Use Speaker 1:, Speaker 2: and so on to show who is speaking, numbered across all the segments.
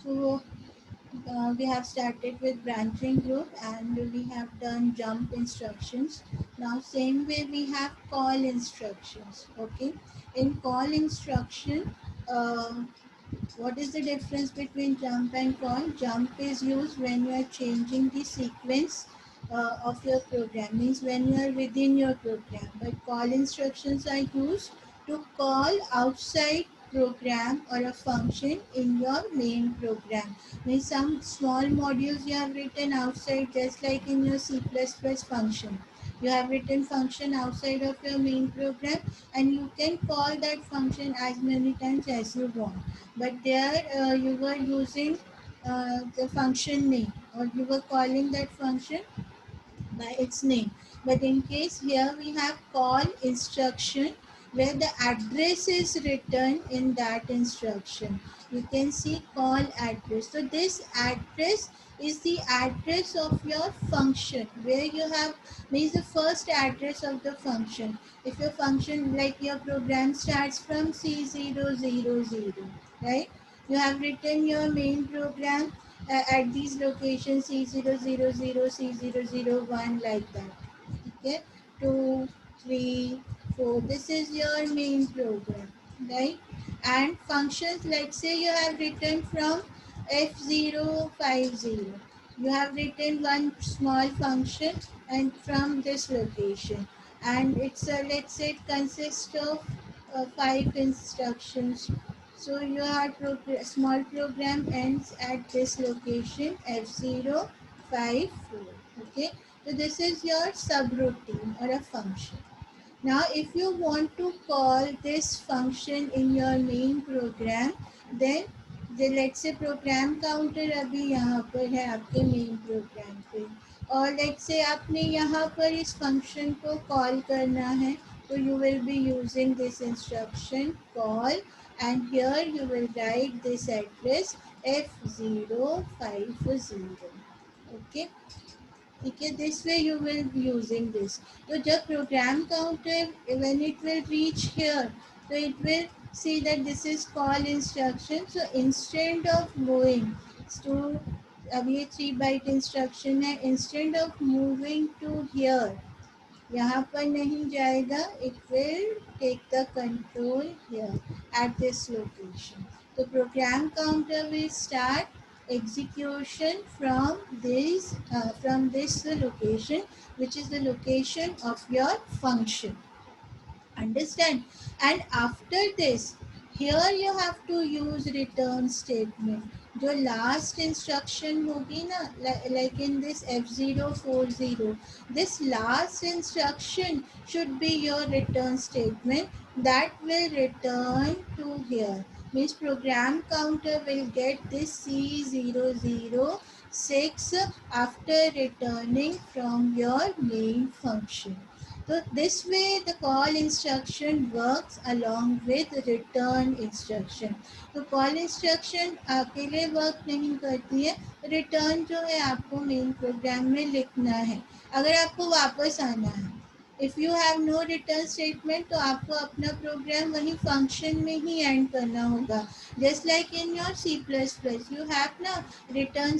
Speaker 1: So we have started with branching group and we have done jump instructions. Now same way we have call instructions. Okay, in call instruction, uh, what is the difference between jump and call? Jump is used when you are changing the sequence of your program, means when you are within your program. But call instructions are used to call outside program or a function in your main program. Means some small modules you have written outside, just like in your C++ function. You have written function outside of your main program and you can call that function as many times as you want, but there you were using the function name, or you were calling that function by its name. But in case here we have call instruction where the address is written in that instruction. You can see call address. So this address is the address of your function, where you have, means the first address of the function. If your function, like your program starts from C000, right? You have written your main program at these locations C000, C001, like that. Okay, 2, 3, 4. This is your main program, right? And functions, let's say you have written from F050. You have written one small function and from this location. And it's a, let's say it consists of 5 instructions. So your small program ends at this location F054. Okay, so this is your subroutine or a function. Now if you want to call this function in your main program, then let's say program counter अभी यहाँ पर है आपके main program पे, और let's say आपने यहाँ पर इस फंक्शन को कॉल करना है, तो you will be using this instruction call, and here you will write this address F050. Okay, ठीक है, this way you will be using this. तो जब program counter, when it will reach here, so it will see that this is call instruction. So instead of going to, अब ये 3 byte instruction है, instead of moving to here, यहाँ पर नहीं जाएगा, it will take the control here at this location. The program counter will start execution from this location, which is the location of your function. Understand? And after this, here you have to use return statement. जो last instruction होगी ना, like in this F040, this last instruction should be your return statement that will return to here. Means program counter will get this C006 after returning from your main function. So this way the call instruction works along with return instruction. तो call instruction अकेले work नहीं करती है, return जो है आपको main program में लिखना है अगर आपको वापस आना है. If you have no return statement, तो आपको अपना प्रोग्राम वही फंक्शन में ही एंड करना होगा. Just like in your C++, you have ना रिटर्न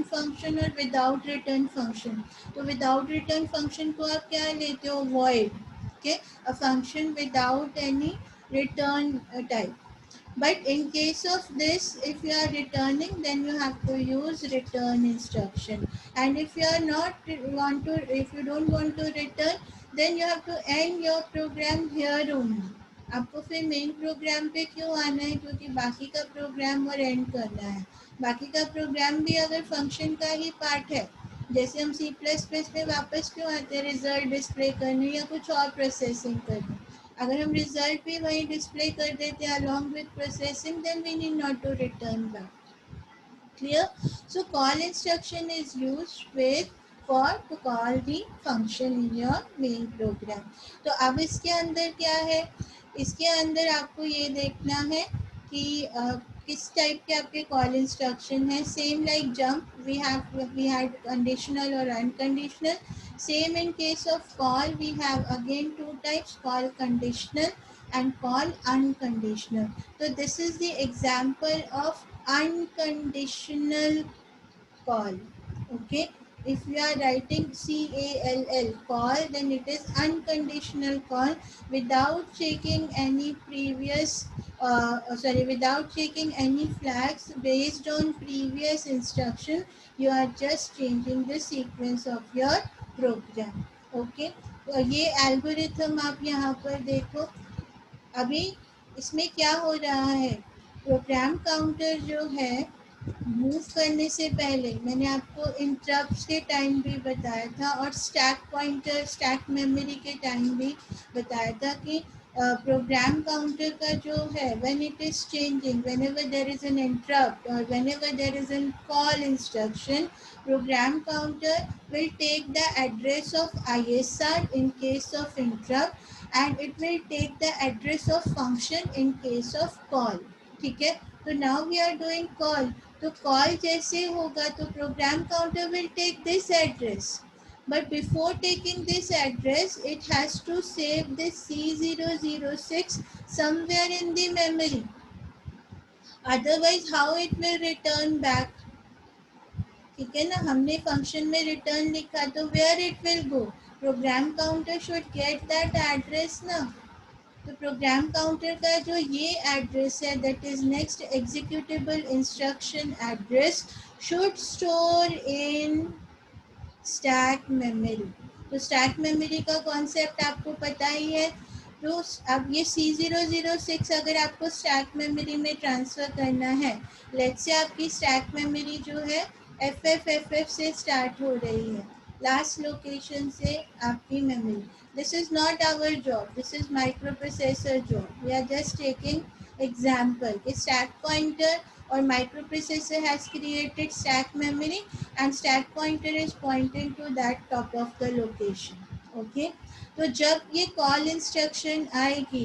Speaker 1: फंक्शन और विदाउट रिटर्न फंक्शन. तो विदाउट रिटर्न फंक्शन को आप क्या लेते हो? Void. Okay, a function without any return type. But in case of this, if you are returning, then you have to use return instruction. And if you are not if you don't want to return, then you have to end your program here only. आपको फिर main program पे क्यों आना है? क्योंकि बाकी का programme और एंड करना है. बाकी का प्रोग्राम भी अगर फंक्शन का ही पार्ट है, जैसे हम C++ में वापस क्यों आते हैं? रिजल्ट डिस्प्ले करने या कुछ और प्रोसेसिंग करने. अगर हम रिजल्ट भी वहीं डिस्प्ले कर देते हैं along with processing, then we need not to return back. Clear? So call instruction is used with for to call the function in your main program. तो अब इसके अंदर क्या है? इसके अंदर आपको ये देखना है कि किस टाइप के आपके कॉल इंस्ट्रक्शन है. Same like jump, we had conditional or unconditional. Same in case of call, we have again 2 types, call conditional and call unconditional. So this is the example of unconditional call. Okay, if you are writing call call, then it is unconditional call without checking any previous without checking any flags based on previous instruction. You are just changing the sequence of your program. Okay, तो ये algorithm आप यहाँ पर देखो। अभी इसमें क्या हो रहा है, प्रोग्राम काउंटर जो है मूव करने से पहले मैंने आपको इंटरप्ट्स के टाइम भी बताया था और स्टैक पॉइंटर स्टैक मेमोरी के टाइम भी बताया था कि प्रोग्राम काउंटर का जो है when it is changing, whenever there is an interrupt और whenever there is an call instruction, program counter will take the address of ISR in case of interrupt and it will take the address of function in case of call. ठीक है, तो now we are doing call, तो call जैसे होगा तो program counter will take this address, but before taking this address it has to save this C006 somewhere in the memory, otherwise how it will return back. ठीक है ना, हमने function में return लिखा तो where it will go, program counter should get that address ना। तो program counter का जो ये एड्रेस है that is next executable instruction address should store in stack memory. तो स्टैक मेमोरी का कॉन्सेप्ट आपको पता ही है। तो अब ये C006 अगर आपको स्टैक मेमोरी में ट्रांसफ़र करना है, लेट्स से आपकी स्टैक मेमोरी जो है FF से स्टार्ट हो रही है, लास्ट लोकेशन से आपकी memory. This is not our job, this is microprocessor job. We are just taking example कि stack pointer or microprocessor has created stack memory and stack pointer is pointing to that top of the location. Okay, तो जब ये call instruction आएगी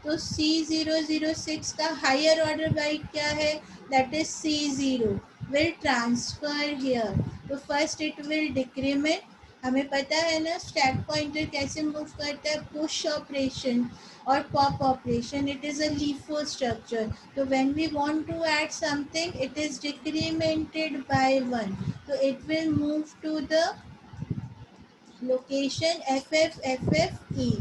Speaker 1: तो C006 का higher order bite क्या है, that is C0 will transfer here. तो first it will decrement, हमें पता है ना स्टैक पॉइंटर कैसे मूव करता है, पुश ऑपरेशन और pop operation, it is a LIFO structure. तो when we want to add something it is decremented by 1, तो it will move to the location FFFFE.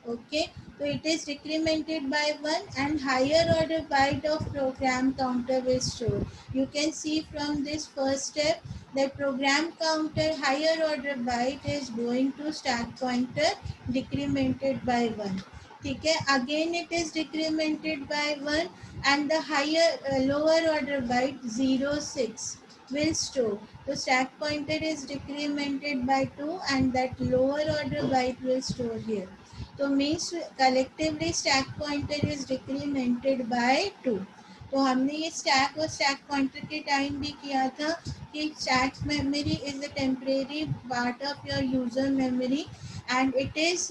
Speaker 1: Okay, so it is decremented by 1 and higher order byte of program counter will store. You can see from this first step that program counter higher order byte is going to stack pointer decremented by 1. ठीक है, again it is decremented by 1 and the higher lower order byte 06 will store. So stack pointer is decremented by 2 and that lower order byte will store here. So means collectively stack pointer is decremented by 2. तो हमने ये stack और stack pointer के time भी किया था कि stack memory is a temporary part of your user memory and it is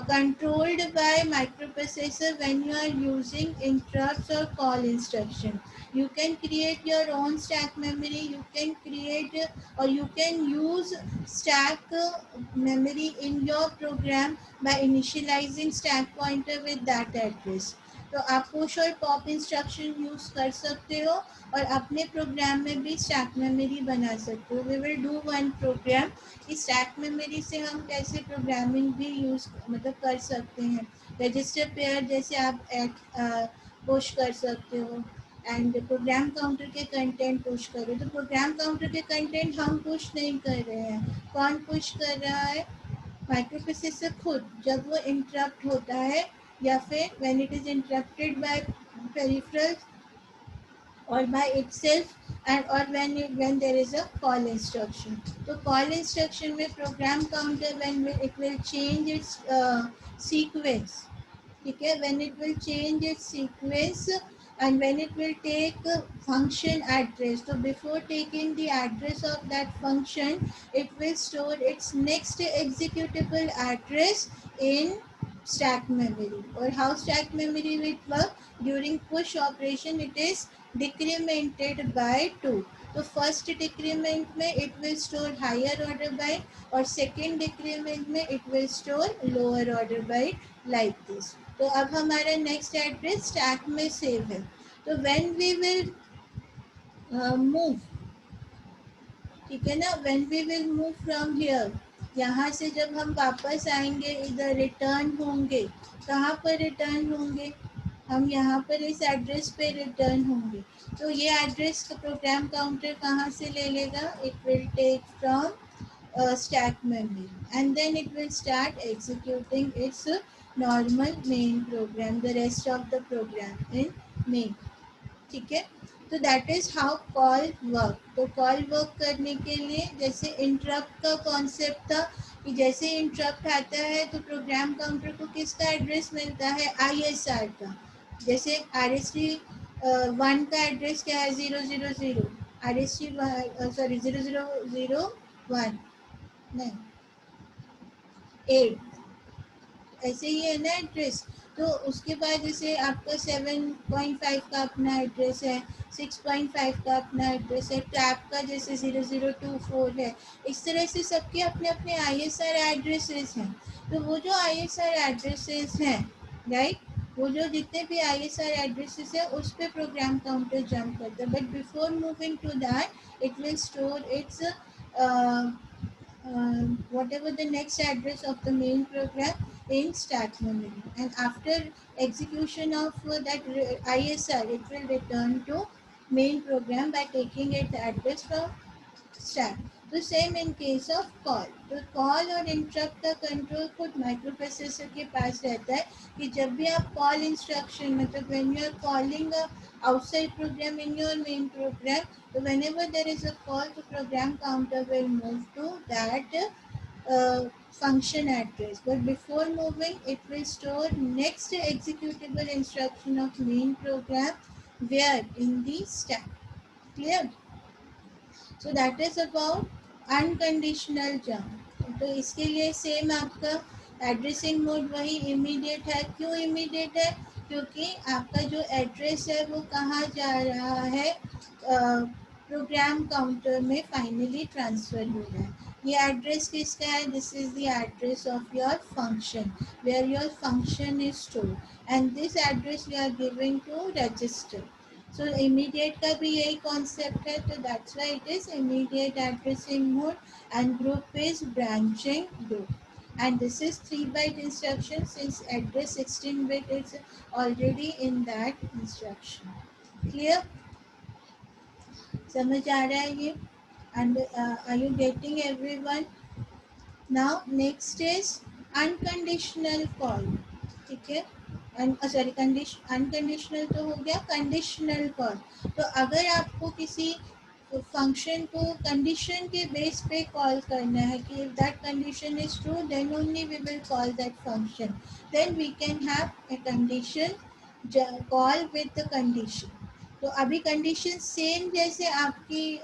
Speaker 1: controlled by microprocessor when you are using interrupts or call instruction. You can create your own stack memory, you can create or you can use stack memory in your program by initializing stack pointer with that address. तो आप push और pop instruction use कर सकते हो और अपने programme में भी स्टैक मेमोरी बना सकते हो। We will do one program कि स्टैक मेमोरी से हम कैसे प्रोग्रामिंग भी यूज़ मतलब कर सकते हैं। रजिस्टर पेयर जैसे आप पुश कर सकते हो एंड प्रोग्राम काउंटर के कंटेंट पुश करो। तो प्रोग्राम काउंटर के कंटेंट हम पुश नहीं कर रहे हैं, कौन पुश कर रहा है, माइक्रोप्रोसेसर खुद, जब वो इंटरप्ट होता है या फिर when it is interrupted by peripherals or by itself and or when there is a call instruction. तो call instruction में program counter when it will change its sequence, ठीक है, when it will change its sequence and when it will take function address. So before taking the address of that function, it will store its next executable address in stack memory. Or how stack memory will work, during push operation it is decremented by 2. तो first decrement में it will store higher order byte और second decrement में it will store lower order byte like this. तो अब हमारा next address stack में save है। तो व्हेन वी विल मूव, ठीक है ना, when we will move from here, यहाँ से जब हम वापस आएंगे इधर रिटर्न होंगे, कहाँ पर रिटर्न होंगे, हम यहाँ पर इस एड्रेस पे रिटर्न होंगे। तो ये एड्रेस का प्रोग्राम काउंटर कहाँ से ले लेगा, it will take from stack memory, and then it will start executing its normal main program, the rest of the program in main, ठीक है। तो that is how call work. तो call work करने के लिए जैसे इंटरप्ट का concept था कि जैसे इंटरप्ट आता है तो प्रोग्राम काउंटर को किसका एड्रेस मिलता है, ISR का। जैसे RST 1 का एड्रेस क्या है, 000, RST सॉरी 0001 नहीं 8, ऐसे ही है ना एड्रेस। तो उसके बाद जैसे आपका 7.5 का अपना एड्रेस है, 6.5 का अपना एड्रेस है, टैप का जैसे 0024 है, इस तरह से सबके अपने अपने ISR एड्रेसेस हैं। तो वो जो ISR एड्रेसेस हैं, राइट, वो जो जितने भी ISR एड्रेसेस है उस पे प्रोग्राम काउंटर जंप करता है, but before moving to that it will store its whatever the next address of the main program in stack memory, and after execution of that ISR it will return to main program by taking its address from stack. तो same in case of call, तो call और interrupt का control खुद microprocessor के पास रहता है कि जब भी आप कॉल इंस्ट्रक्शन, मतलब when you are calling outside program in your main program, so whenever there is a call, the program counter will move to that function address, but before moving it will store next executable instruction of main program where in the stack, clear। So that is about unconditional jump. तो इसके लिए same आपका addressing mode वही immediate है। क्यों immediate है, क्योंकि आपका जो एड्रेस है वो कहाँ जा रहा है, प्रोग्राम काउंटर में फाइनली ट्रांसफ़र हो रहा है। ये एड्रेस किसका है, this is the address of your function where your function is stored, and this address we are giving to register. So immediate का भी यही concept है, तो that's why it is immediate addressing mode, and group is branching group, and this is 3-byte instruction since address 16-bit is already in that instruction, clear, समझ आ रहा है ये, and are you getting everyone? Now next is unconditional call, ठीक है, sorry unconditional तो हो गया, conditional call. तो अगर आपको किसी फंक्शन को कंडीशन के बेस पे कॉल करना है कि if that condition is true then only we will call that function, then we can have a condition call with the condition. तो अभी कंडीशन सेम जैसे आपकी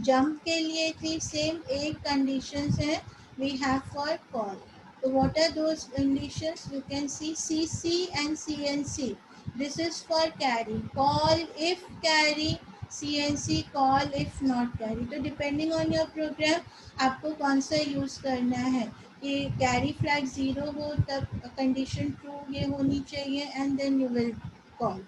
Speaker 1: जंप के लिए थी, सेम एक कंडीशंस हैं we have for call. So what are those conditions? You can see CC and CNC. This is for carry. Call if carry, CNC call if not carry. तो depending on your program आपको कौन सा use करना है कि carry flag 0 हो तब condition true ये होनी चाहिए and then you will call.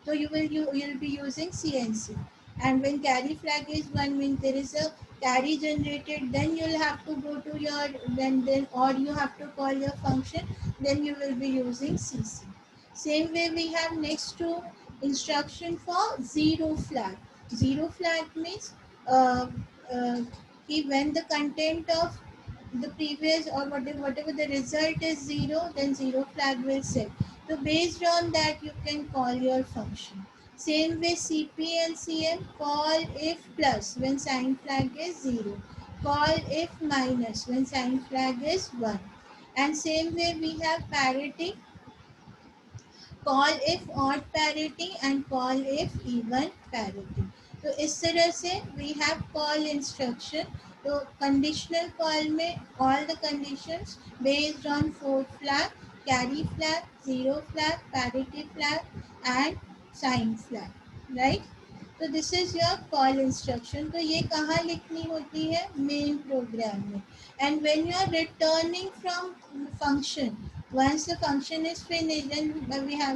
Speaker 1: So you'll be using CNC, and when carry flag is 1 means there is a carry generated, then you'll have to go to your then or you have to call your function, then you will be using CC. Same way we have next to instruction for zero flag. Zero flag means uh, uh, when the content of the previous or whatever the result is 0, then zero flag will set. So based on that you can call your function. Same way CP and CM, call if plus when sign flag is 0, call if minus when sign flag is 1, and same way we have parity, call if odd parity and call if even parity. तो इस तरह से we have call instruction. तो conditional call में all the conditions based on 4 flag, carry flag, zero flag, parity flag and sign flag, right. तो this is your call instruction. तो ये कहाँ लिखनी होती है, मेन प्रोग्राम में। And when you are returning from function, once the function is finished then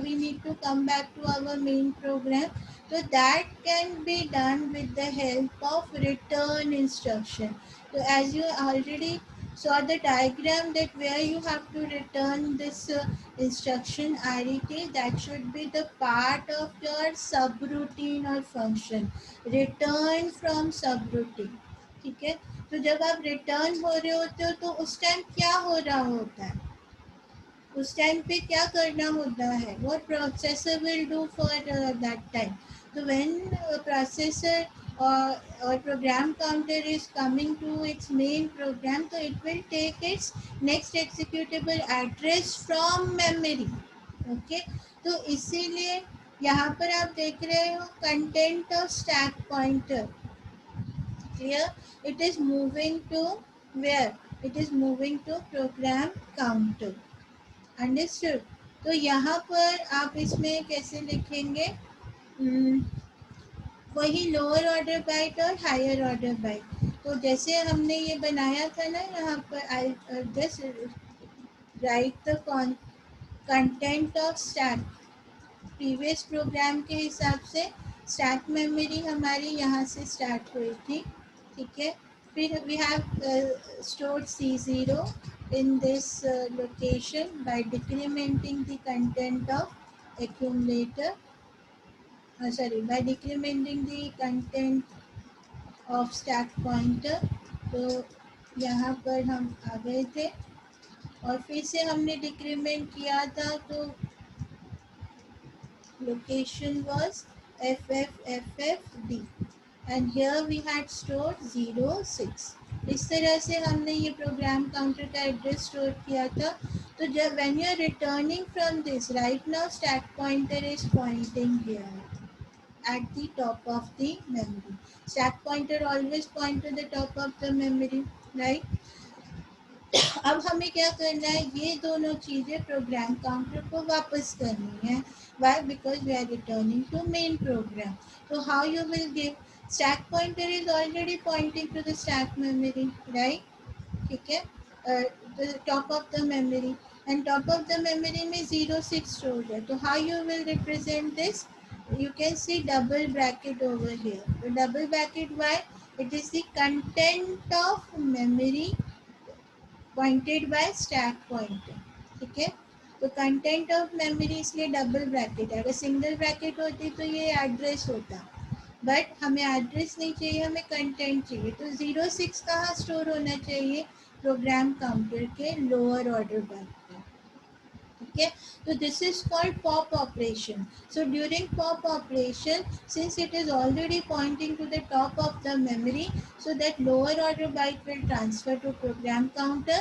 Speaker 1: we need to come back to our main program, So that can be done with the help of return instruction. So as you already saw the diagram that where you have to return this instruction array, that should be the part of your subroutine or function, return from subroutine. ठीक है, तो जब आप return हो रहे होते हो तो उस टाइम क्या हो रहा होता है, उस टाइम पे क्या करना होता है, what processor will do for that time. So when processor or program counter is coming to its main program, so it will take its next executable address from memory. Okay, तो इसीलिए यहाँ पर आप देख रहे हो content of stack pointer, clear, it is moving to where, it is moving to program counter, understood. तो यहाँ पर आप इसमें कैसे लिखेंगे, वही लोअर ऑर्डर बाइट और हायर ऑर्डर बाइट. तो जैसे हमने ये बनाया था ना यहाँ पर, I just write the content of stack, previous program के हिसाब से स्टैक मेमोरी हमारी यहाँ से स्टार्ट हुई थी, ठीक है. फिर we have stored C0 in this location by decrementing the content of accumulator, by decrementing the content of stack pointer. तो यहाँ पर हम आ गए थे और फिर से हमने डिक्रीमेंट किया था, तो location was FFFFD and here we had stored 06. इस तरह से हमने ये प्रोग्राम काउंटर का एड्रेस स्टोर किया था. तो जब when you are returning from this, right now stack pointer is pointing here at the top of the memory. Stack pointer always point to the top of the memory, right? अब हमें क्या करना है, ये दोनों चीज़ें प्रोग्राम काउंटर को वापस करनी है. Why, because we are returning to main program. तो how you will give, stack pointer is already pointing to the stack memory, right, ठीक है, top of the memory, and top of the memory में 06 stored है. तो how you will represent this, you can see double bracket over here. The double bracket, why, it is the content of memory pointed bye stack pointer, ठीक है. तो content of memory इसलिए double bracket है, अगर single bracket होती तो ये address होता, बट हमें एड्रेस नहीं चाहिए, हमें कंटेंट चाहिए. तो 06 कहाँ स्टोर होना चाहिए, प्रोग्राम काउंटर के लोअर ऑर्डर बाइट पे, ठीक है. तो this is called pop operation. So during pop operation, since it is already pointing to the top of the memory, so that lower order byte will transfer to program counter,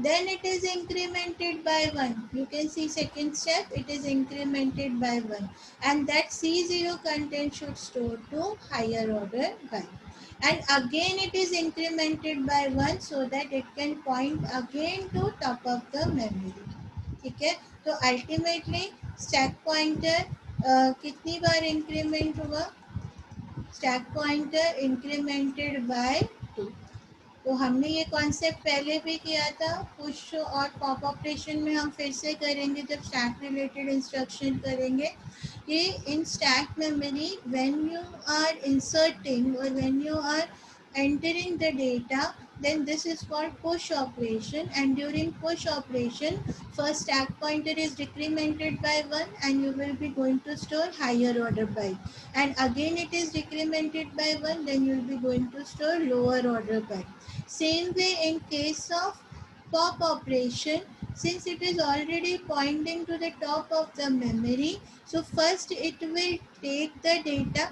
Speaker 1: then it is incremented by 1. You can see second step, it is incremented by 1, and that C0 content should store to higher order byte, and again it is incremented by 1 so that it can point again to top of the memory, ठीक है. तो ultimately stack pointer कितनी बार increment हुआ, stack pointer incremented bye 2. तो हमने ये concept पहले भी किया था, पुश और पॉप ऑपरेशन में हम फिर से करेंगे जब स्टैक रिलेटेड इंस्ट्रक्शन करेंगे, कि in stack memory when you are inserting और when you are entering the data, then this is called push operation, and during push operation first stack pointer is decremented by 1 and you will be going to store higher order byte, and again it is decremented by 1, then you will be going to store lower order byte. Same way in case of pop operation, since it is already pointing to the top of the memory, so first it will take the data,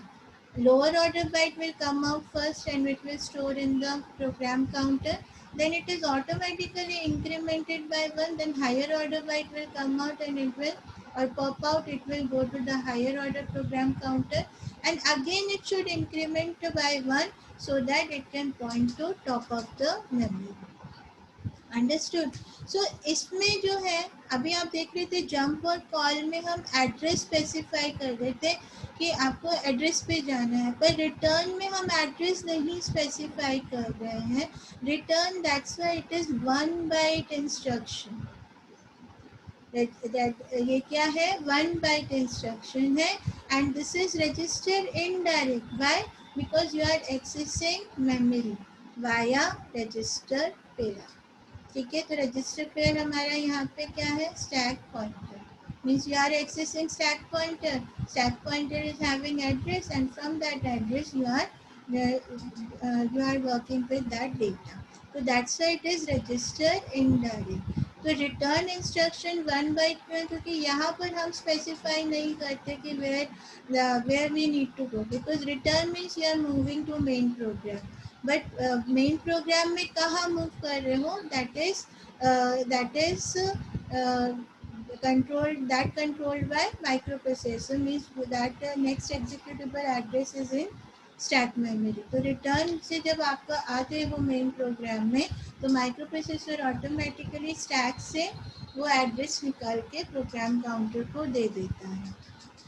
Speaker 1: lower order byte will come out first and it will store in the program counter, then it is automatically incremented by 1, then higher order byte will come out and it will, or pop out, it will go to the higher order program counter, and again it should increment by 1 so that it can point to top of the memory. Understood. So इसमें जो है, अभी आप देख रहे थे jump और call में हम एड्रेस स्पेसिफाई कर रहे थे कि आपको एड्रेस पे जाना है, पर रिटर्न में हम एड्रेस नहीं स्पेसिफाई कर रहे हैं. Return, that's why it is 1 byte instruction, ये क्या है, 1 byte इंस्ट्रक्शन है and this is register indirect, why, because you are accessing memory via register pair. ठीक है, तो रजिस्टर पेयर हमारा यहाँ पे क्या है, stack pointer, means you are accessing stack pointer, stack pointer is having address and from that address you are working with that data. So that's why it is registered indirect. तो return instruction 1 byte में, क्योंकि यहाँ पर हम specify नहीं करते कि where we need to go, because return means you are moving to main program, but main program में कहाँ मूव कर रहे हो, that is controlled by microprocessor, means that next executable address is in stack memory. तो return से जब आपका आते हो मेन प्रोग्राम में, तो माइक्रो प्रोसेसर ऑटोमेटिकली स्टैक से वो एड्रेस निकाल के प्रोग्राम काउंटर को दे देता है।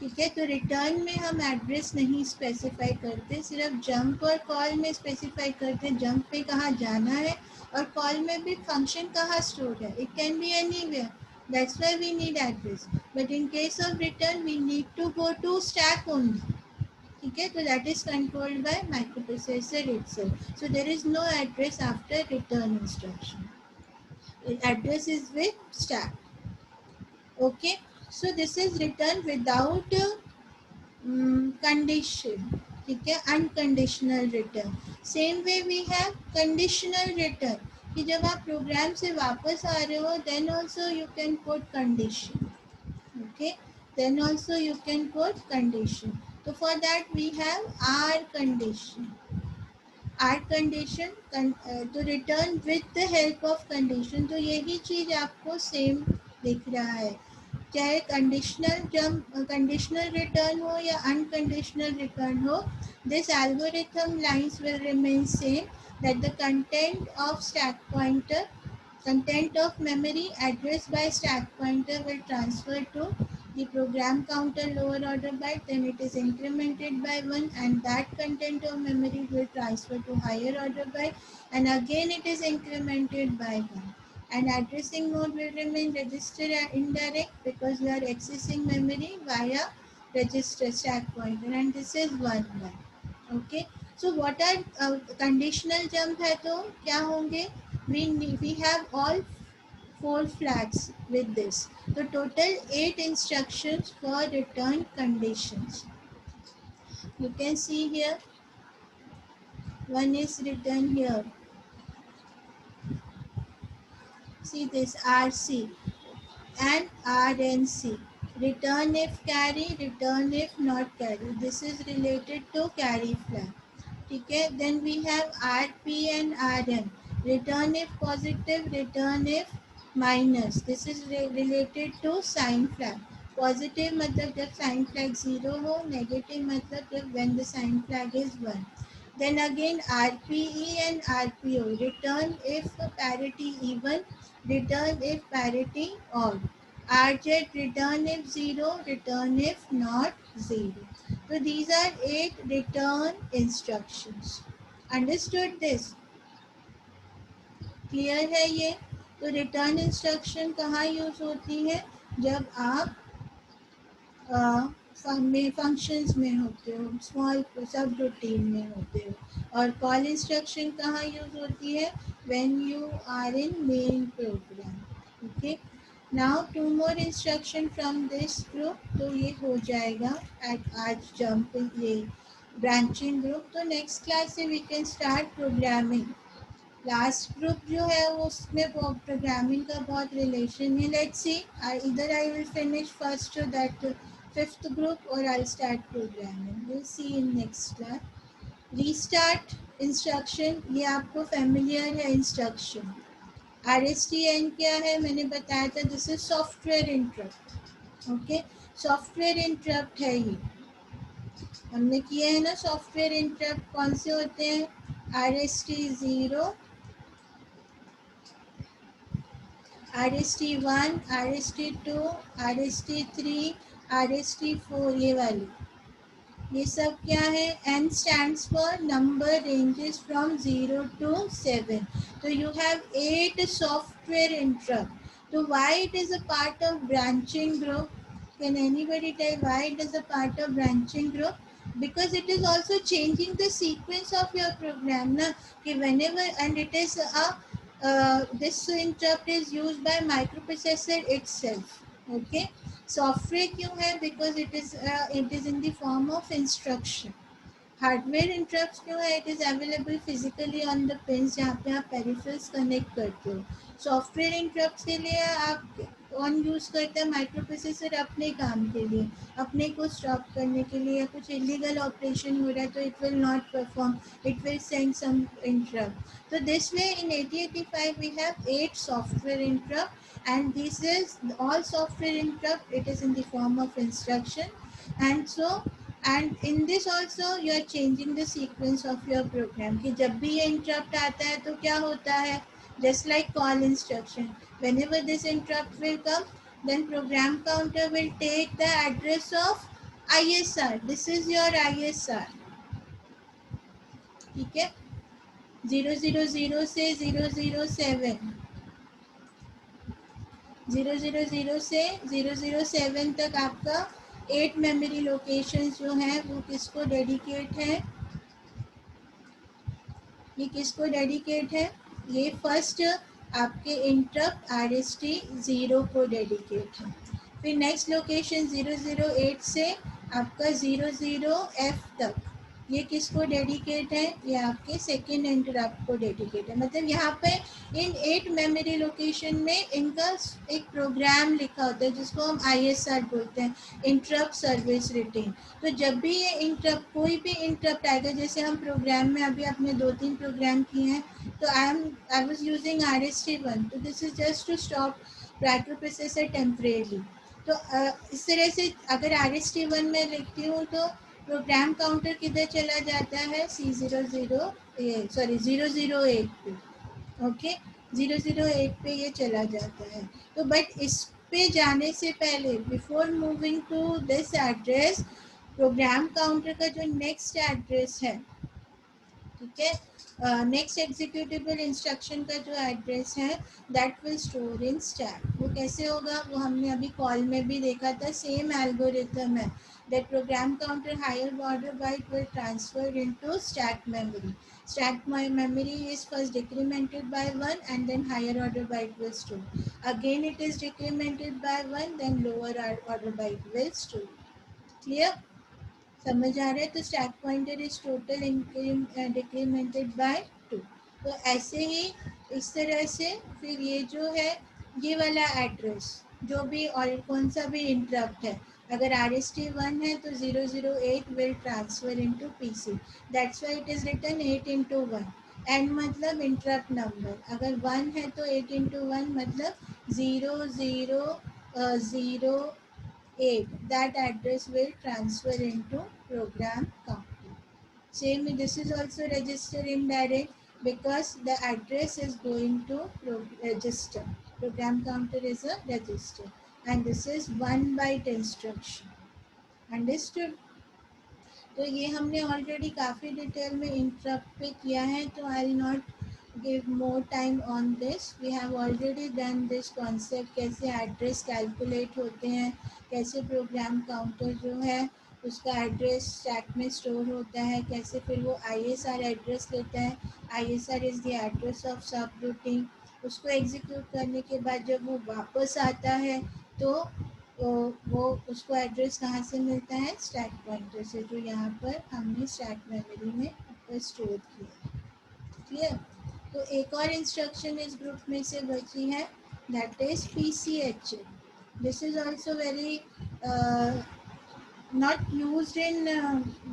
Speaker 1: ठीक है, तो रिटर्न में हम एड्रेस नहीं स्पेसिफाई करते, सिर्फ जंप और कॉल में स्पेसिफाई करते हैं, जंप पे कहाँ जाना है और कॉल में भी फंक्शन कहाँ स्टोर है, it can be anywhere, that's why we need address, but in case of return we need to go to stack only. ठीक है, तो that is controlled by microprocessor itself, so there is no address after return instruction, address is with stack. Okay, so this is written without condition. ठीक है, unconditional return. Same way we have conditional return, कि जब आप program से वापस आ रहे हो then also you can put condition. Okay, then also you can put condition, so for that we have our condition, to return with the help of condition। तो यही चीज आपको सेम दिख रहा है, चाहे कंडीशनल रिटर्न हो या अनकंडीशनल रिटर्न हो, this algorithm lines will remain same, that the content of memory addressed by stack pointer will transfer to the program counter lower order byte, then it is incremented by 1 and that content of memory will transfer to higher order byte and again it is incremented by 1, and addressing mode will remain register and indirect because you are accessing memory via register stack pointer and this is 1 byte। okay, so what are conditional jump है तो क्या होंगे, we have all 4 flags with this, so total 8 instructions for return conditions, you can see here, one is written here, see this RC and RNC, return if carry, return if not carry, this is related to carry flag। ठीक है, then we have RP and RM, return if positive, return if minus, this is related to sign flag। Positive मतलब जब sign flag 0 हो, negative मतलब जब when the sign flag is 1। then again RPE and RPO, return if parity even, return if parity odd, RZ, return if 0, return if not 0। so these are 8 return instructions, understood this, clear है ये। तो return instruction कहाँ use होती है, जब आप functions में होते हो, स्मॉल सब रूटीन में होते हो, और कॉल इंस्ट्रक्शन कहाँ यूज होती है, when you are in main program. Okay, now 2 more instruction from this group, तो ये हो जाएगा आज जंप ये ब्रांचिंग ग्रुप। तो नेक्स्ट क्लास से we can start programming. Last group जो है वो उसमें प्रोग्रामिंग का बहुत रिलेशन है। लेट्स सी, इधर I will finish first that 5th group or I'll start programming, we'll see in next class। Restart instruction, ये आपको फेमिलियर है इंस्ट्रक्शन। RSTN क्या है मैंने बताया था, this is software interrupt. Okay, software interrupt है ये, हमने किया है ना सॉफ्टवेयर इंटरप्ट, कौन से होते हैं, RST0, RST1, RST2, RST3, RST4, ये वाली, ये सब क्या है, N stands for number ranges from 0 to 7। तो you have 8 software interrupt, So why it is a part of branching group? Can anybody tell why it is a part of branching group? Because it is also changing the sequence of your program. Na? कि whenever, and it is a this interrupt is used by microprocessor itself. Okay, software क्यों है? Because it is in the form of instruction. Hardware interrupt क्यों है? It is available physically on the pins जहाँ पे आप peripherals connect करते हो. Software interrupt के लिए आप ऑन यूज़ करते हैं माइक्रो प्रोसेसर अपने काम के लिए, अपने को स्टॉप करने के लिए, या कुछ इलीगल ऑपरेशन हो रहा है तो it will not perform, it will send some interrupt. तो this way in 8085 we have 8 software interrupt, and this is all software interrupt. It is in the form of instruction, and so and in this also you are changing the sequence of your program कि जब भी ये interrupt आता है तो क्या होता है? Just like call instruction, whenever this interrupt will come, then program counter will take the address of ISR. This is your ISR. ठीक है, 000 से 007, 000 से 007 तक आपका 8 मेमोरी लोकेशंस जो हैं वो किसको डेडिकेट है? ये किसको डेडिकेट है? ये फर्स्ट आपके इंटरप्ट RST 0 को डेडिकेट है. फिर नेक्स्ट लोकेशन 008 से आपका 00F तक ये किसको डेडिकेट है? ये आपके सेकेंड इंटरप्ट को डेडिकेट है. मतलब यहाँ पे इन 8 मेमोरी लोकेशन में इनका एक प्रोग्राम लिखा होता है जिसको हम ISR बोलते हैं, इंटरप्ट सर्विस रूटीन. तो जब भी ये इंटरप्ट, कोई भी इंटरप्ट आएगा, जैसे हम प्रोग्राम में अभी अपने 2-3 प्रोग्राम किए हैं, तो आई वाज यूजिंग RST1, तो this is just to stop microprocessor temporarily. तो इस तरह से अगर RST1 में लिखती हूँ तो प्रोग्राम काउंटर किधर चला जाता है? सॉरी 008 पे. ओके, 008 पे ये चला जाता है. तो बट इस पे जाने से पहले, before moving to this address, program counter का जो नेक्स्ट एड्रेस है, ठीक है, नेक्स्ट एग्जीक्यूटेबल इंस्ट्रक्शन का जो एड्रेस है that will store in stack. वो कैसे होगा? वो हमने अभी कॉल में भी देखा था, सेम एल्गोरिथम है. That program counter higher order byte will transfer into stack memory. Stack memory is first decremented by 1 and then higher order byte will store. Again it is decremented by 1, then lower order byte will store. Clear? समझ आ रहा है? तो stack pointer is total decremented by 2. तो ऐसे ही इस तरह से फिर ये जो है ये वाला एड्रेस जो भी और कौन सा भी इंटरप्ट है, अगर RST1 है तो 008 will transfer into PC. That's why it is written 8 into 1. And मतलब इंटरप्ट नंबर, अगर 1 है तो 8 into 1 मतलब 0008. That address will transfer into program counter. Same, this is also register indirect because the address is going to register. Program counter is a register, and this is 1 byte instruction. Understood? तो ये हमने already काफ़ी detail में interrupt पे किया है, तो I will not give more time on this. We have already done this concept, कैसे एड्रेस कैलकुलेट होते हैं, कैसे प्रोग्राम काउंटर जो है उसका एड्रेस स्टैक में स्टोर होता है, कैसे फिर वो ISR एड्रेस लेता है. ISR is the address of सब रूटीन. उसको एग्जीक्यूट करने के बाद जब वो वापस आता है तो वो उसको एड्रेस कहाँ से मिलता है? स्टैक पॉइंटर से, जो यहाँ पर हमने स्टैक मेमोरी में ऊपर स्टोर किया. क्लियर? तो एक और इंस्ट्रक्शन इस ग्रुप में से बची है, that is PCHL. This is also very not used in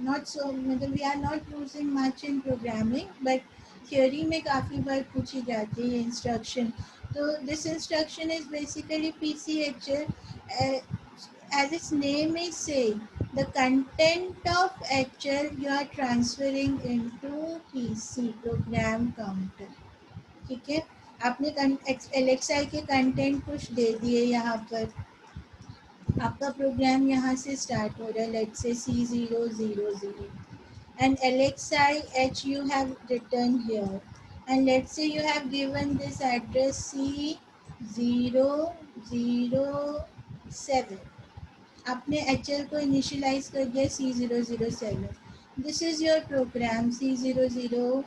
Speaker 1: not so, मतलब we are not using much in programming, but theory में काफ़ी बार पूछी जाती है इंस्ट्रक्शन. तो this instruction is basically PCHL. As its name is saying, the content of HL you are transferring into PC, program counter. ठीक है, आपने LXI के कंटेंट कुछ दे दिए, यहाँ पर आपका प्रोग्राम यहाँ से स्टार्ट हो रहा है, let's say C000, and LXI H you have written here, and let's say you have given this address C C007, आपने HL को इनिशियलाइज कर दिया C007. This is your program C000,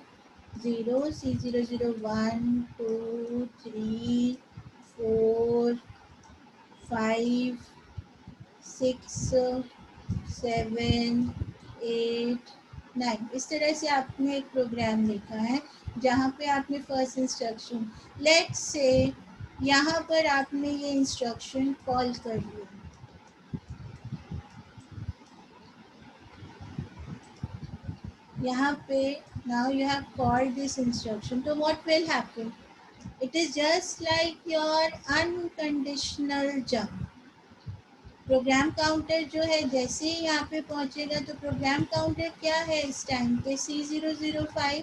Speaker 1: C001, 2, 3, 4, 5, 6, 7, 8, 9. इस तरह से आपने एक प्रोग्राम लिखा है जहाँ पे आपने फर्स्ट इंस्ट्रक्शन, लेट्स से यहाँ पर आपने ये इंस्ट्रक्शन कॉल कर लिया. यहाँ पे now you have called this instruction, तो what will happen? It is just like your unconditional jump. Program counter जो है जैसे ही यहाँ पे पहुँचेगा तो प्रोग्राम काउंटर क्या है इस टाइम पे C005.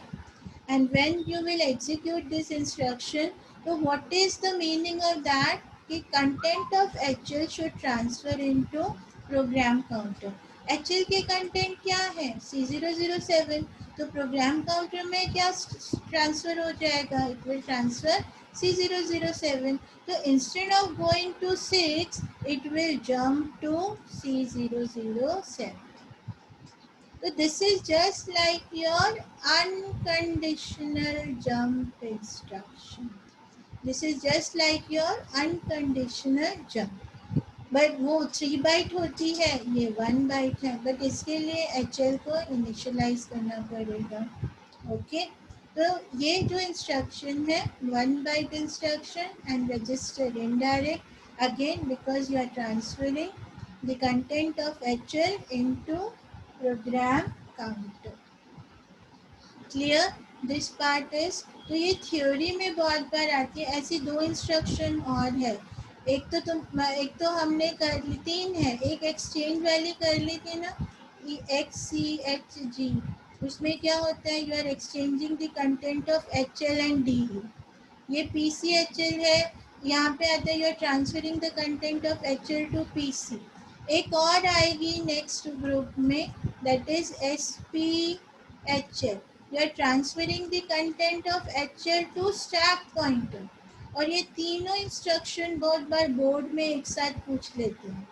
Speaker 1: And when you will execute this instruction, so what is the meaning of that? कि content of HL should transfer into program counter. HL के content क्या है? C007. तो program counter में क्या transfer हो जाएगा? It will transfer C007. So instead of going to 6, it will jump to C007. So this is just like your unconditional jump instruction. This is just like your unconditional jump. But वो 3 bite होती है, ये 1 bite है, but इसके लिए HL को initialise करना पड़ेगा. ओके, तो ये जो इंस्ट्रक्शन है 1 byte instruction and register indirect, again because you are transferring the content of HL into program counter. Clear this part is. तो ये थ्योरी में बहुत बार आती है. ऐसी दो इंस्ट्रक्शन और है. एक तो हमने कर ली, 3 है. एक एक्सचेंज वाली कर ली थी ना, XCHG. उसमें क्या होता है? You are exchanging the content of HL and DE. ये PCHL है. यहाँ पे आता है you are transferring the content of HL to PC. एक और आएगी नेक्स्ट ग्रुप में, that is SPHL. You are transferring the content of HL to stack pointer. और ये तीनों इंस्ट्रक्शन बहुत बार बोर्ड में एक साथ पूछ लेते हैं.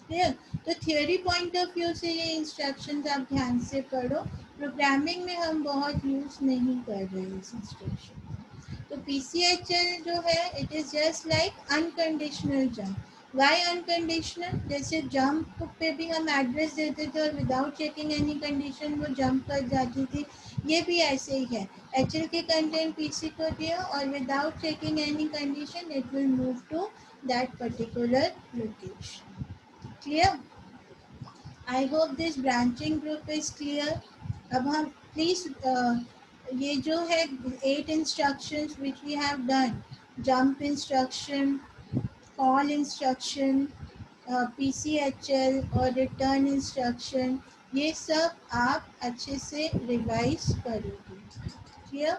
Speaker 1: क्लियर? तो थियोरी पॉइंट ऑफ व्यू से ये इंस्ट्रक्शंस आप ध्यान से पढ़ो. प्रोग्रामिंग में हम बहुत यूज़ नहीं कर रहे इस इंस्ट्रक्शन. तो PCHL जो है it is just like unconditional jump. Why unconditional? जैसे जंप पे भी हम एड्रेस देते थे और विदाउट चेकिंग एनी कंडीशन वो जंप कर जाती थी. ये भी ऐसे ही है. HL के कंटेंट PC को दिया और without checking any condition it will move to that particular location. Clear? I hope this branching group is clear. अब हम प्लीज ये जो है 8 instructions which we have done, jump instruction, call instruction, PCHL और return instruction, ये सब आप अच्छे से रिवाइज करोगे. क्लियर?